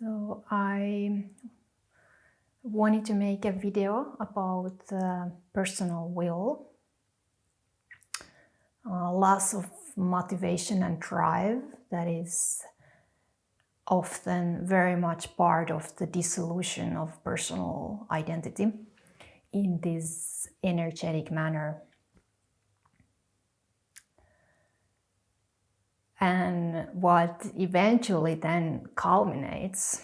So I wanted to make a video about personal will, loss of motivation and drive that is often very much part of the dissolution of personal identity in this energetic manner. And what eventually then culminates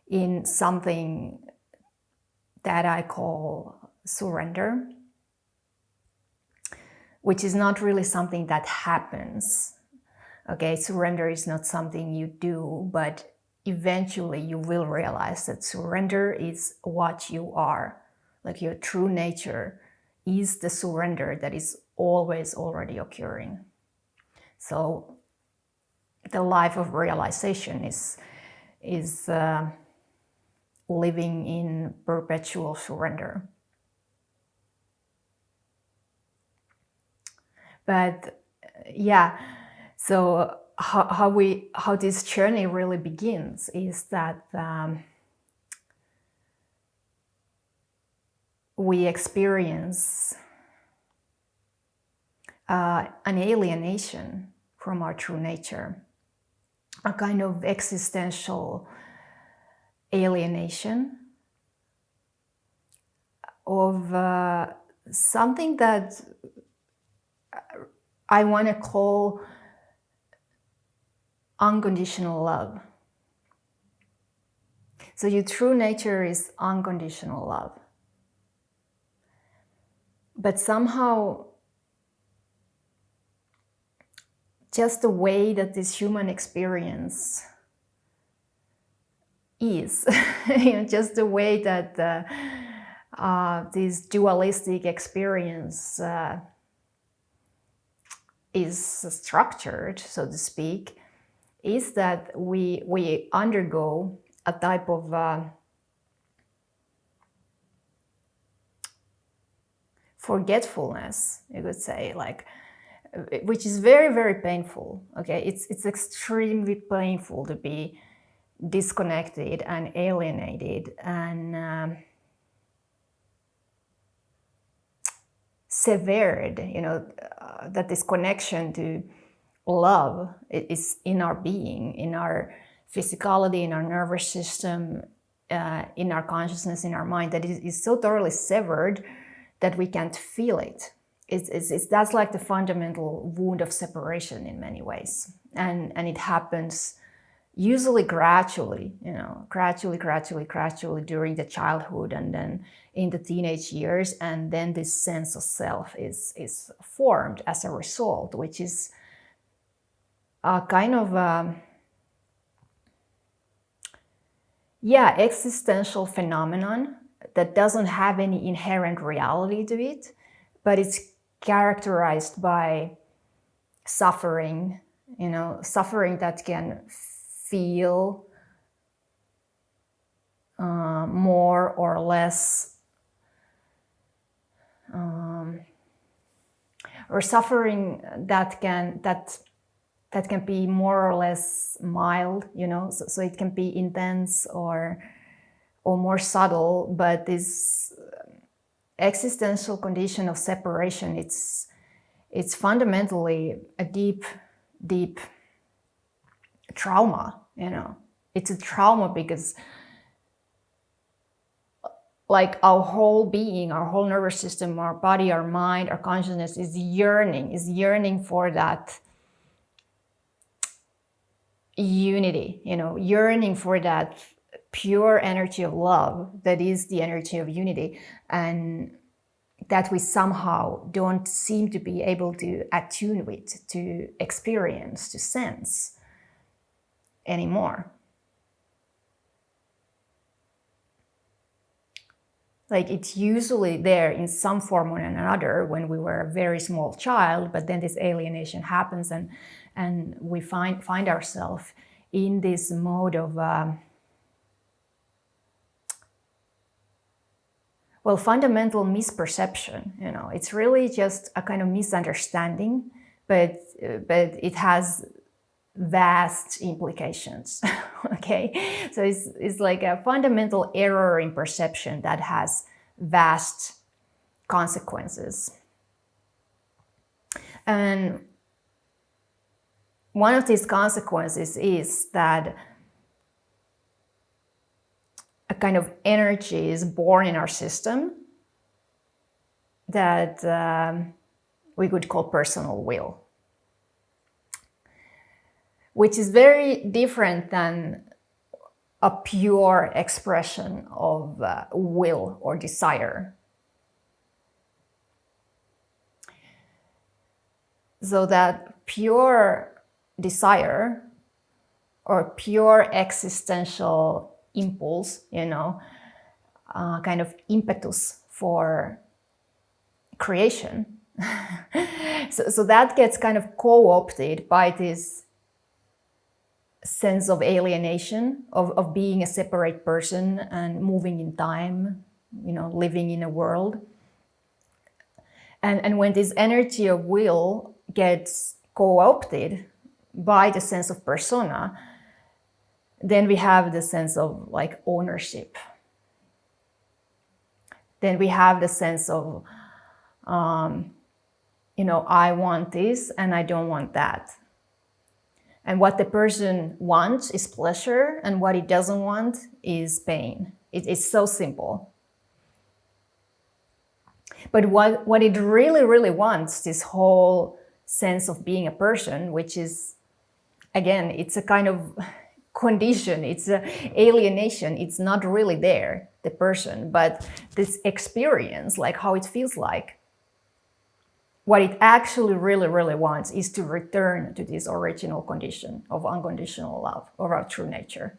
in something that I call surrender, which is not really something that happens. Okay, surrender is not something you do, but eventually you will realize that surrender is what you are. Like your true nature is the surrender that is always already occurring. So the life of realization is living in perpetual surrender. But yeah, so how this journey really begins is that we experience an alienation from our true nature, a kind of existential alienation of something that I want to call unconditional love. So your true nature is unconditional love. But somehow, just the way that this human experience is, just the way that this dualistic experience is structured, so to speak, is that we undergo a type of forgetfulness, you could say, like, which is very, very painful. Okay, it's extremely painful to be disconnected and alienated and severed. That this connection to love is in our being, in our physicality, in our nervous system, in our consciousness, in our mind, that it is so thoroughly severed that we can't feel it. That's like the fundamental wound of separation in many ways, and it happens usually gradually during the childhood and then in the teenage years, and then this sense of self is formed as a result, which is a kind of existential phenomenon that doesn't have any inherent reality to it, but it's characterized by suffering, suffering that can feel more or less, or suffering that can be more or less mild, so it can be intense or more subtle, but this existential condition of separation, it's fundamentally a deep trauma. It's a trauma because like our whole being, our whole nervous system, our body, our mind, our consciousness is yearning for that unity, yearning for that pure energy of love that is the energy of unity, and that we somehow don't seem to be able to attune with, to experience, to sense anymore. Like it's usually there in some form or another when we were a very small child, but then this alienation happens and we find ourselves in this mode of fundamental misperception. It's really just a kind of misunderstanding, but it has vast implications. Okay, so it's like a fundamental error in perception that has vast consequences. And one of these consequences is that a kind of energy is born in our system that we could call personal will, which is very different than a pure expression of will or desire. So that pure desire or pure existential impulse, kind of impetus for creation. So that gets kind of co-opted by this sense of alienation, of being a separate person and moving in time, living in a world. And when this energy of will gets co-opted by the sense of persona, then we have the sense of like ownership. Then we have the sense of, I want this and I don't want that. And what the person wants is pleasure, and what he doesn't want is pain. It's so simple. But what it really, really wants, this whole sense of being a person, which is, again, it's a kind of condition, it's an alienation, it's not really there, the person, but this experience, like how it feels like. What it actually really, really wants is to return to this original condition of unconditional love, of our true nature.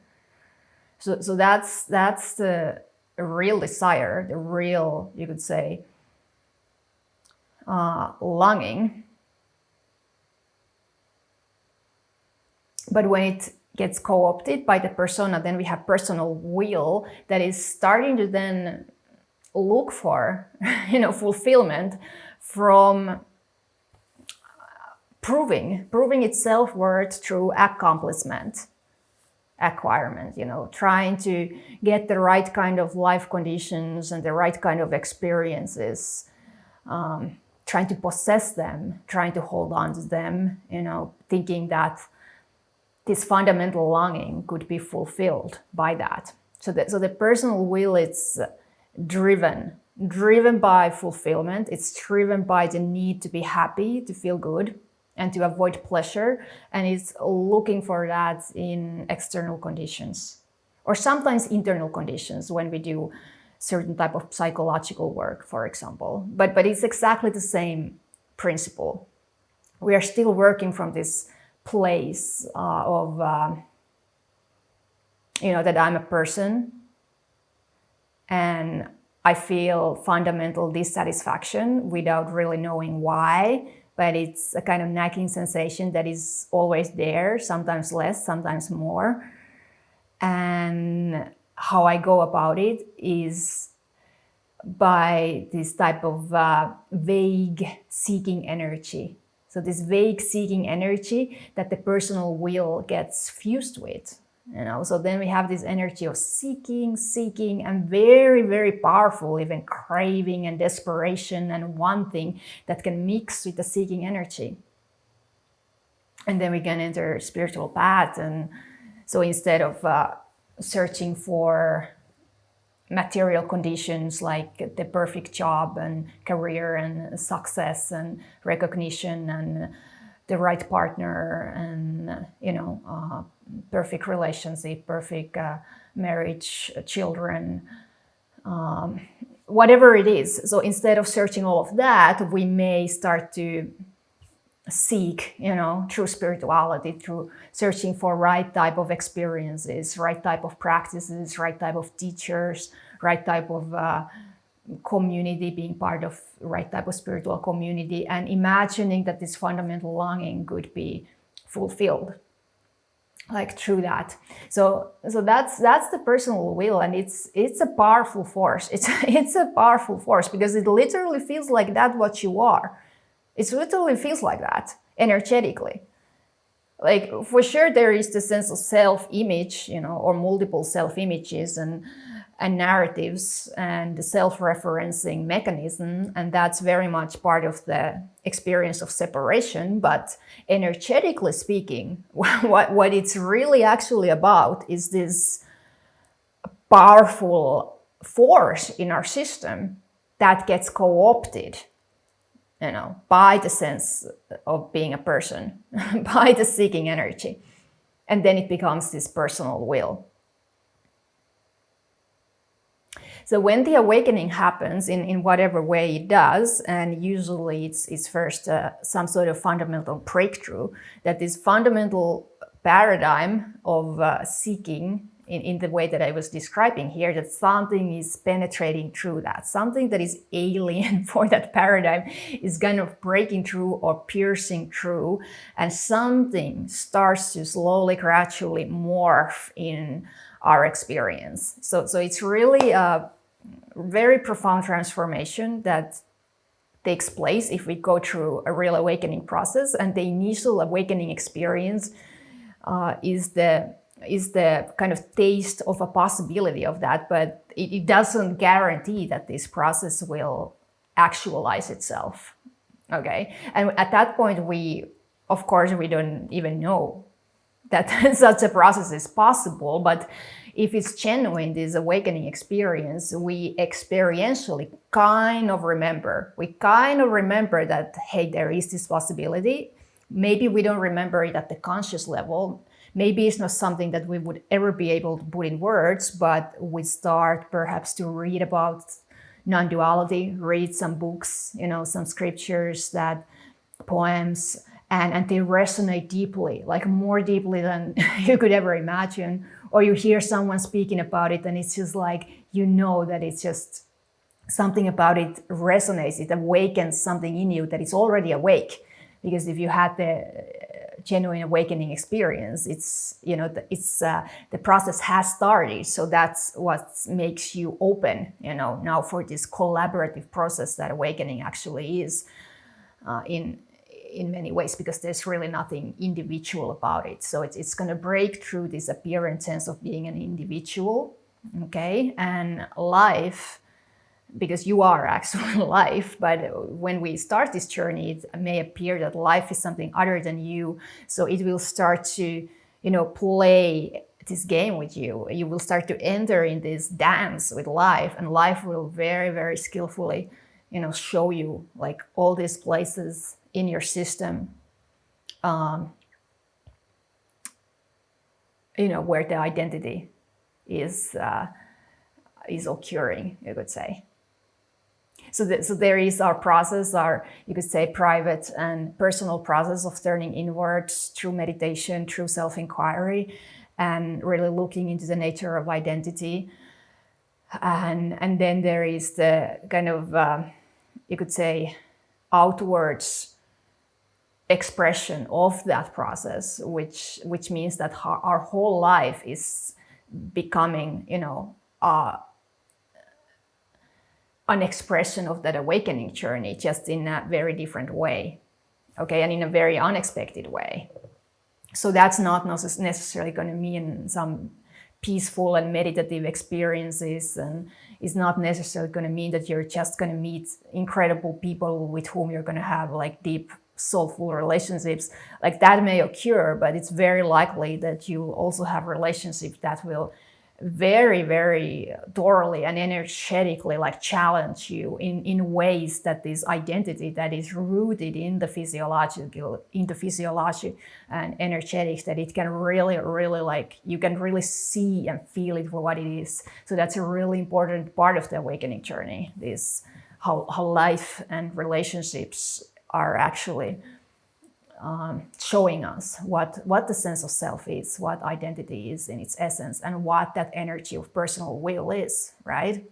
So that's the real desire, the real, you could say, longing. But when it gets co-opted by the persona, then we have personal will that is starting to then look for, fulfillment from proving its self-worth through accomplishment, acquirement, trying to get the right kind of life conditions and the right kind of experiences, trying to possess them, trying to hold on to them, thinking that this fundamental longing could be fulfilled by that. So the personal will, it's driven by fulfillment. It's driven by the need to be happy, to feel good, and to avoid pleasure. And it's looking for that in external conditions, or sometimes internal conditions when we do certain type of psychological work, for example. But it's exactly the same principle. We are still working from this place of, that I'm a person and I feel fundamental dissatisfaction without really knowing why, but it's a kind of nagging sensation that is always there, sometimes less, sometimes more. And how I go about it is by this type of vague seeking energy. So this vague seeking energy that the personal will gets fused with. So then we have this energy of seeking, and very, very powerful, even craving and desperation and wanting that can mix with the seeking energy. And then we can enter spiritual path. And so instead of searching for material conditions like the perfect job and career and success and recognition and the right partner and, perfect relationship, perfect marriage, children, whatever it is. So instead of searching all of that, we may start to seek, through spirituality, through searching for right type of experiences, right type of practices, right type of teachers, right type of community, being part of right type of spiritual community, and imagining that this fundamental longing could be fulfilled, like through that. So that's the personal will, and it's a powerful force. It's a powerful force because it literally feels like that what you are. It literally feels like that energetically. like for sure there is the sense of self-image, or multiple self-images and narratives and the self-referencing mechanism, and that's very much part of the experience of separation. But energetically speaking, what it's really actually about is this powerful force in our system that gets co-opted, by the sense of being a person, by the seeking energy. And then it becomes this personal will. So when the awakening happens in whatever way it does, and usually it's first some sort of fundamental breakthrough, that this fundamental paradigm of seeking in the way that I was describing here, that something is penetrating through that, something that is alien for that paradigm is kind of breaking through or piercing through, and something starts to slowly, gradually morph in our experience. So it's really a very profound transformation that takes place if we go through a real awakening process. And the initial awakening experience is the kind of taste of a possibility of that, but it doesn't guarantee that this process will actualize itself. Okay, and at that point, of course, we don't even know that such a process is possible. But if it's genuine, this awakening experience, we experientially kind of remember. We kind of remember that, hey, there is this possibility. Maybe we don't remember it at the conscious level. Maybe it's not something that we would ever be able to put in words, but we start perhaps to read about non-duality, read some books, some scriptures, poems, and they resonate deeply, like more deeply than you could ever imagine. Or you hear someone speaking about it and it's just like, that it's just something about it resonates, it awakens something in you that is already awake. Because if you had the genuine awakening experience, the process has started. So that's what makes you open, now for this collaborative process that awakening actually is in many ways, because there's really nothing individual about it. So it's going to break through this apparent sense of being an individual, okay? And life, because you are actually life, but when we start this journey, it may appear that life is something other than you. So it will start to, play this game with you. You will start to enter in this dance with life, and life will very, very skillfully, show you like all these places in your system, where the identity is occurring, you could say. So there is our process, you could say, private and personal process of turning inwards through meditation, through self-inquiry, and really looking into the nature of identity. And then there is the kind of, you could say, outwards expression of that process, which means that our whole life is becoming, an expression of that awakening journey, just in a very different way, okay, and in a very unexpected way. So that's not necessarily going to mean some peaceful and meditative experiences, and it's not necessarily going to mean that you're just going to meet incredible people with whom you're going to have like deep, soulful relationships. Like that may occur, but it's very likely that you also have relationships that will very, very thoroughly and energetically like challenge you in ways that this identity that is rooted in the physiology and energetics, that it can really, really like, you can really see and feel it for what it is. So that's a really important part of the awakening journey, this how life and relationships are actually showing us what the sense of self is, what identity is in its essence, and what that energy of personal will is, right?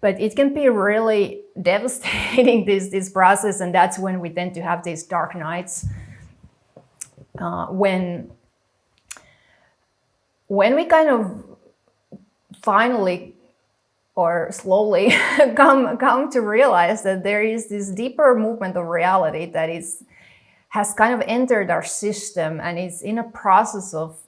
But it can be really devastating, this process, and that's when we tend to have these dark nights, when we kind of finally or slowly come to realize that there is this deeper movement of reality that is has kind of entered our system and is in a process of,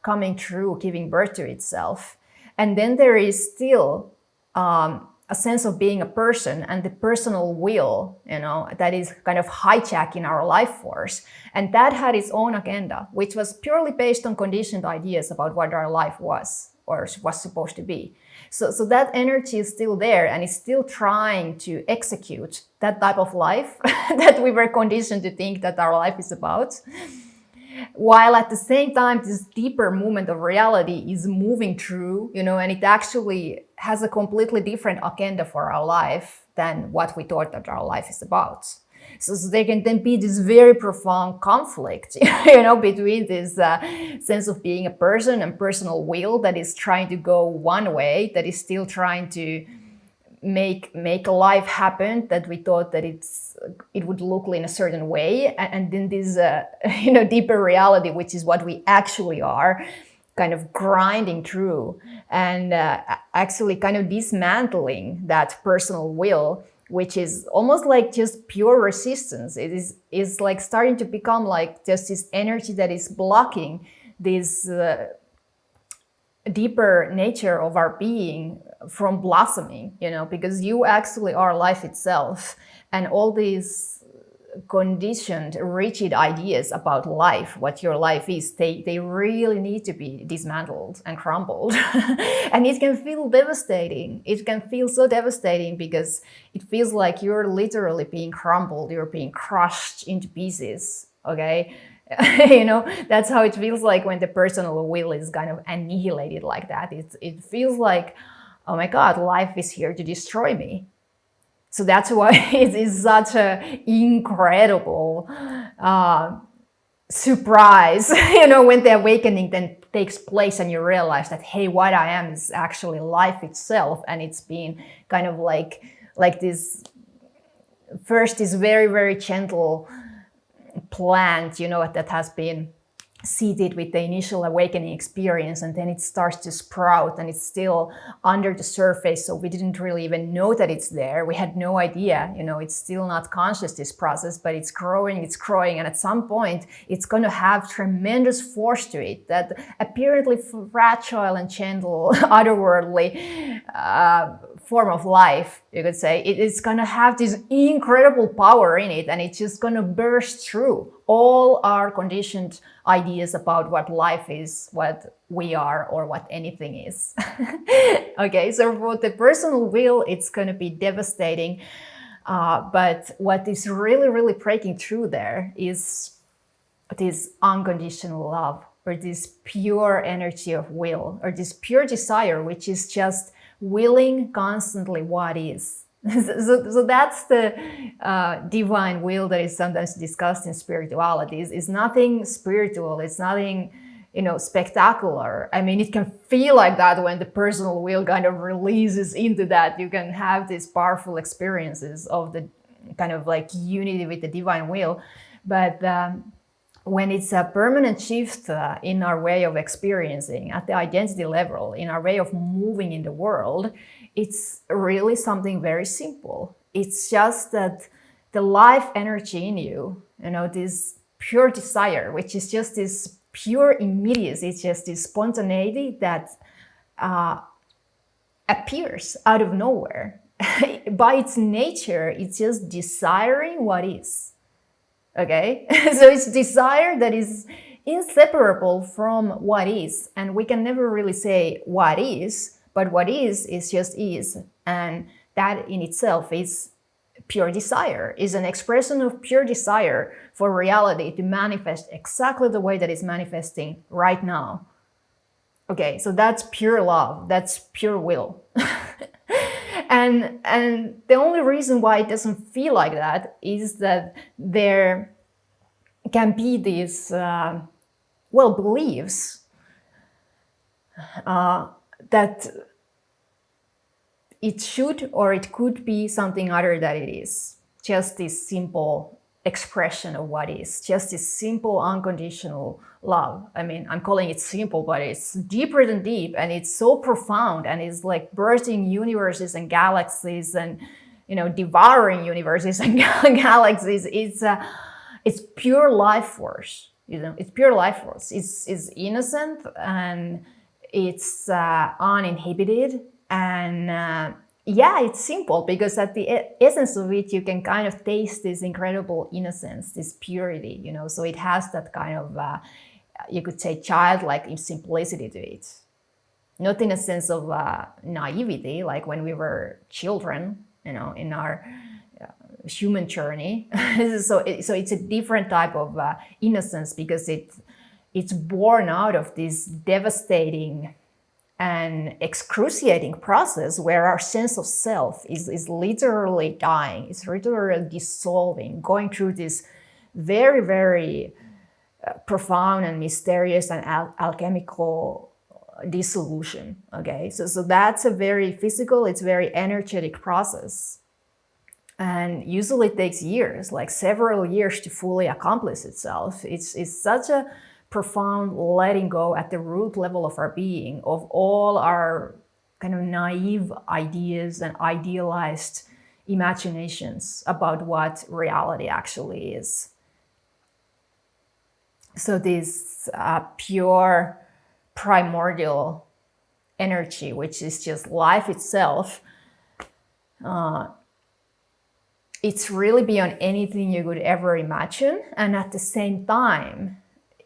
coming through, giving birth to itself. And then there is still a sense of being a person and the personal will, that is kind of hijacking our life force. And that had its own agenda, which was purely based on conditioned ideas about what our life was or was supposed to be. So that energy is still there and is still trying to execute that type of life that we were conditioned to think that our life is about. While at the same time, this deeper movement of reality is moving through, and it actually has a completely different agenda for our life than what we thought that our life is about. So there can then be this very profound conflict, between this sense of being a person and personal will that is trying to go one way, that is still trying to make a life happen that we thought that it would look in a certain way, and then this deeper reality, which is what we actually are, kind of grinding through and actually kind of dismantling that personal will, which is almost like just pure resistance. It is like starting to become like just this energy that is blocking this deeper nature of our being from blossoming, because you actually are life itself. And all these conditioned, rigid ideas about life, what your life is, they really need to be dismantled and crumbled. And it can feel devastating. It can feel so devastating because it feels like you're literally being crumbled, you're being crushed into pieces, okay? That's how it feels like when the personal will is kind of annihilated like that. It feels like, oh my God, life is here to destroy me. So that's why it is such an incredible surprise, when the awakening then takes place and you realize that, hey, what I am is actually life itself. And it's been kind of like this, first this very, very gentle plant, that has been seeded with the initial awakening experience, and then it starts to sprout and it's still under the surface, so we didn't really even know that it's there. We had no idea, it's still not conscious, this process, but it's growing, and at some point it's going to have tremendous force to it, that apparently fragile and gentle otherworldly form of life, you could say. It's going to have this incredible power in it, and it's just going to burst through all our conditioned ideas about what life is, what we are, or what anything is. Okay, so for the personal will, it's going to be devastating. But what is really, really breaking through there is this unconditional love, or this pure energy of will, or this pure desire, which is just willing constantly what is. So that's the divine will that is sometimes discussed in spirituality. It's nothing spiritual. It's nothing, spectacular. I mean, it can feel like that when the personal will kind of releases into that. You can have these powerful experiences of the kind of like unity with the divine will. But when it's a permanent shift in our way of experiencing at the identity level, in our way of moving in the world, it's really something very simple. It's just that the life energy in you, this pure desire, which is just this pure immediacy, it's just this spontaneity that appears out of nowhere. By its nature, it's just desiring what is. Okay? So it's desire that is inseparable from what is. And we can never really say what is, but what is just is. And that in itself is pure desire, is an expression of pure desire for reality to manifest exactly the way that it's manifesting right now. Okay, so that's pure love, that's pure will. And the only reason why it doesn't feel like that is that there can be these, beliefs that it should or it could be something other than it is. Just this simple expression of what is, just this simple unconditional love. I mean, I'm calling it simple, but it's deeper than deep, and it's so profound, and it's like bursting universes and galaxies and, devouring universes and galaxies. it's pure life force. It's pure life force. It's innocent and it's uninhibited, and it's simple because at the essence of it, you can kind of taste this incredible innocence, this purity. So it has that kind of you could say childlike simplicity to it. Not in a sense of naivety, like when we were children, in our human journey. So it's a different type of innocence because it's born out of this devastating and excruciating process where our sense of self is literally dying. It's literally dissolving, going through this very, very profound and mysterious and alchemical dissolution. Okay, so that's a very physical, it's very energetic process, and usually it takes years, like several years, to fully accomplish itself. It's such a profound letting go at the root level of our being, of all our kind of naive ideas and idealized imaginations about what reality actually is. So this pure primordial energy, which is just life itself, it's really beyond anything you could ever imagine. And at the same time,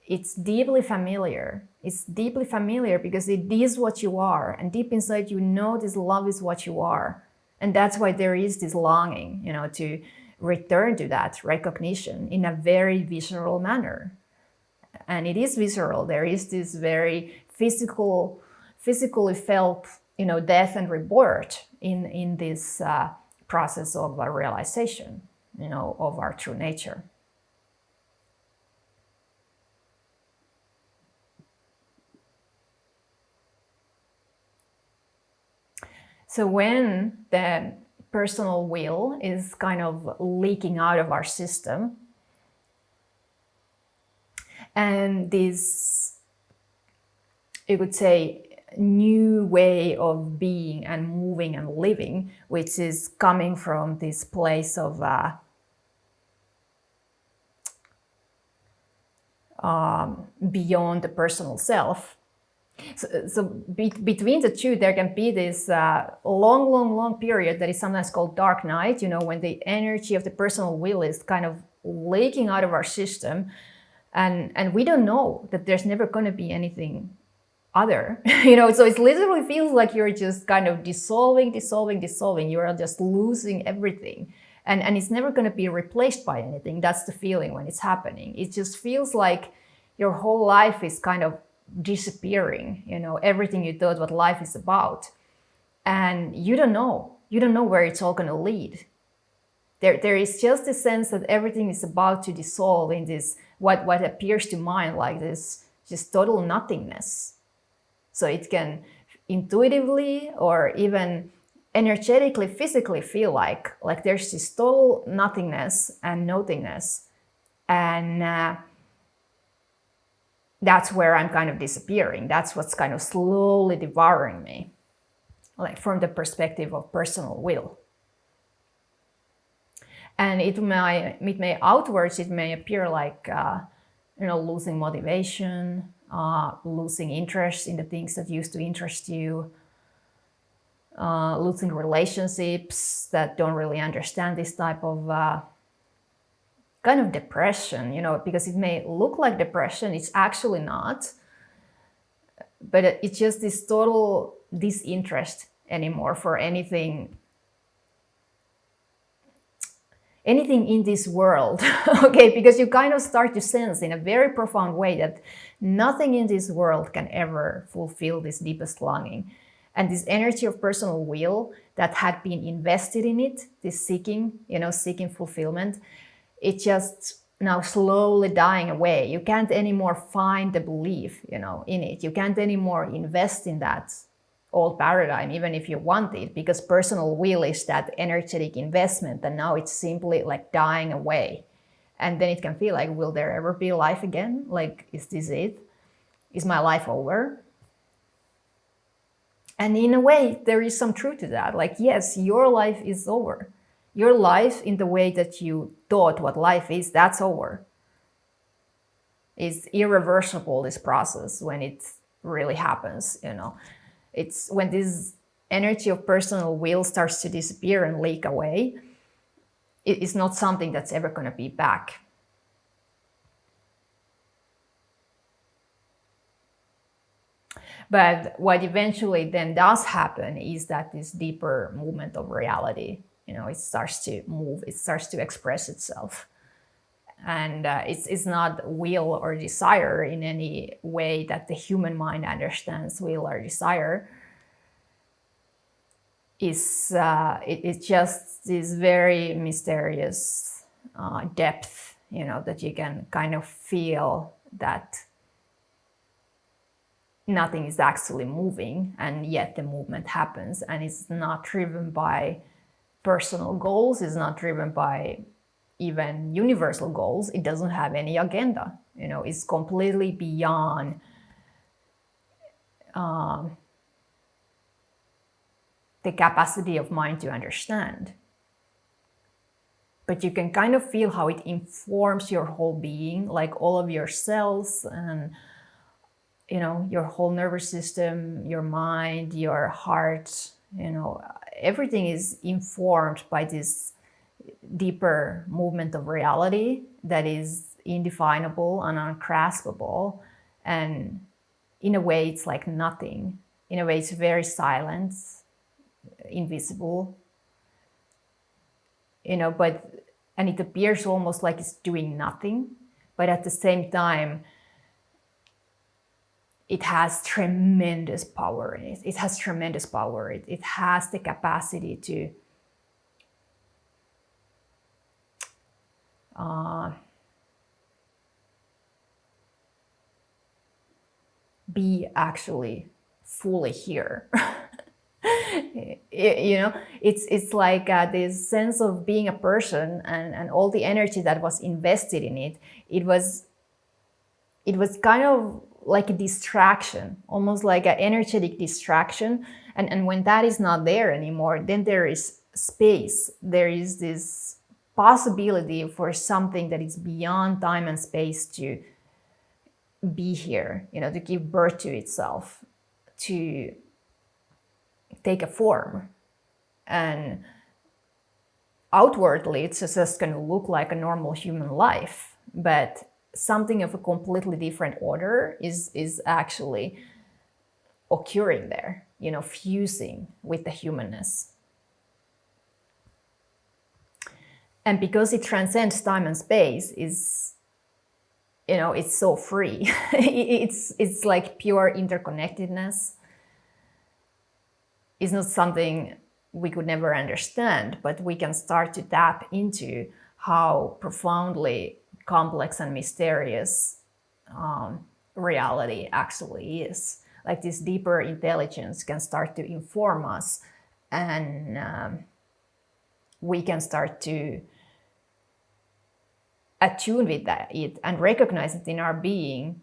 it's deeply familiar. It's deeply familiar because it is what you are. And deep inside, this love is what you are. And that's why there is this longing, to return to that recognition in a very visceral manner. And it is visceral. There is this very physically felt, death and rebirth in this process of realization, of our true nature. So when the personal will is kind of leaking out of our system, and this, you could say, new way of being and moving and living, which is coming from this place of beyond the personal self. So between the two, there can be this long period that is sometimes called dark night, when the energy of the personal will is kind of leaking out of our system. And we don't know that there's never going to be anything other, so it literally feels like you're just kind of dissolving. You are just losing everything. And it's never going to be replaced by anything. That's the feeling when it's happening. It just feels like your whole life is kind of disappearing, everything you thought what life is about. And you don't know where it's all going to lead. There is just a sense that everything is about to dissolve in this, what appears to mind like this, just total nothingness. So it can intuitively or even energetically, physically feel like there's this total nothingness and nothingness. And that's where I'm kind of disappearing. That's what's kind of slowly devouring me, like from the perspective of personal will. And it may outwards, it may appear like, losing motivation, losing interest in the things that used to interest you, losing relationships that don't really understand this type of kind of depression, because it may look like depression, it's actually not. But it's just this total disinterest anymore for anything in this world, okay? Because you kind of start to sense in a very profound way that nothing in this world can ever fulfill this deepest longing. And this energy of personal will that had been invested in it, this seeking fulfillment, it's just now slowly dying away. You can't anymore find the belief, in it. You can't anymore invest in that old paradigm, even if you want it, because personal will is that energetic investment, and now it's simply like dying away. And then it can feel like, will there ever be life again? Like, is this it? Is my life over? And in a way, there is some truth to that. Like, yes, your life is over. Your life in the way that you thought what life is, that's over. It's irreversible, this process, when it really happens. It's when this energy of personal will starts to disappear and leak away. It's not something that's ever going to be back. But what eventually then does happen is that this deeper movement of reality, it starts to move, it starts to express itself. And it's not will or desire in any way that the human mind understands will or desire. It's just this very mysterious depth, that you can kind of feel that nothing is actually moving, and yet the movement happens, and it's not driven by personal goals, it's not driven by even universal goals. It doesn't have any agenda. It's completely beyond the capacity of mind to understand. But you can kind of feel how it informs your whole being, like all of your cells and your whole nervous system, your mind, your heart, everything is informed by this deeper movement of reality that is indefinable and ungraspable. And in a way, it's like nothing. In a way, it's very silent, invisible, and it appears almost like it's doing nothing, but at the same time, it has tremendous power in it. It has tremendous power. It has the capacity to be actually fully here. It's like this sense of being a person, and all the energy that was invested in it. It was kind of like a distraction, almost like an energetic distraction. And when that is not there anymore, then there is space. There is this possibility for something that is beyond time and space to be here, to give birth to itself, to take a form. And outwardly, it's just going to look like a normal human life. But something of a completely different order is actually occurring there, fusing with the humanness. And because it transcends time and space, it's so free. it's like pure interconnectedness. It's not something we could never understand, but we can start to tap into how profoundly complex and mysterious reality actually is. Like, this deeper intelligence can start to inform us, and we can start to attune with it and recognize it in our being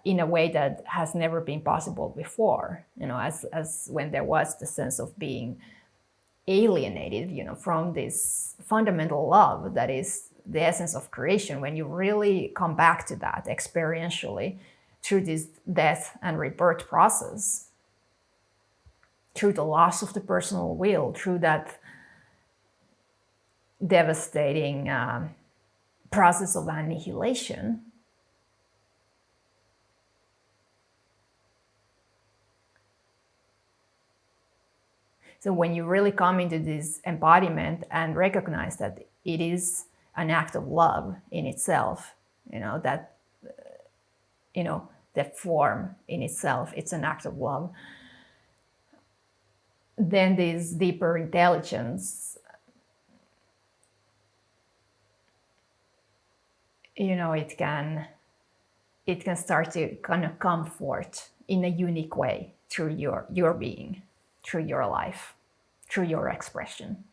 in a way that has never been possible before. As when there was the sense of being alienated, from this fundamental love that is the essence of creation. When you really come back to that experientially through this death and rebirth process, through the loss of the personal will, through that devastating process of annihilation, so when you really come into this embodiment and recognize that it is an act of love in itself, that the form in itself, it's an act of love, then this deeper intelligence, it can start to kind of come forth in a unique way through your being, through your life, through your expression.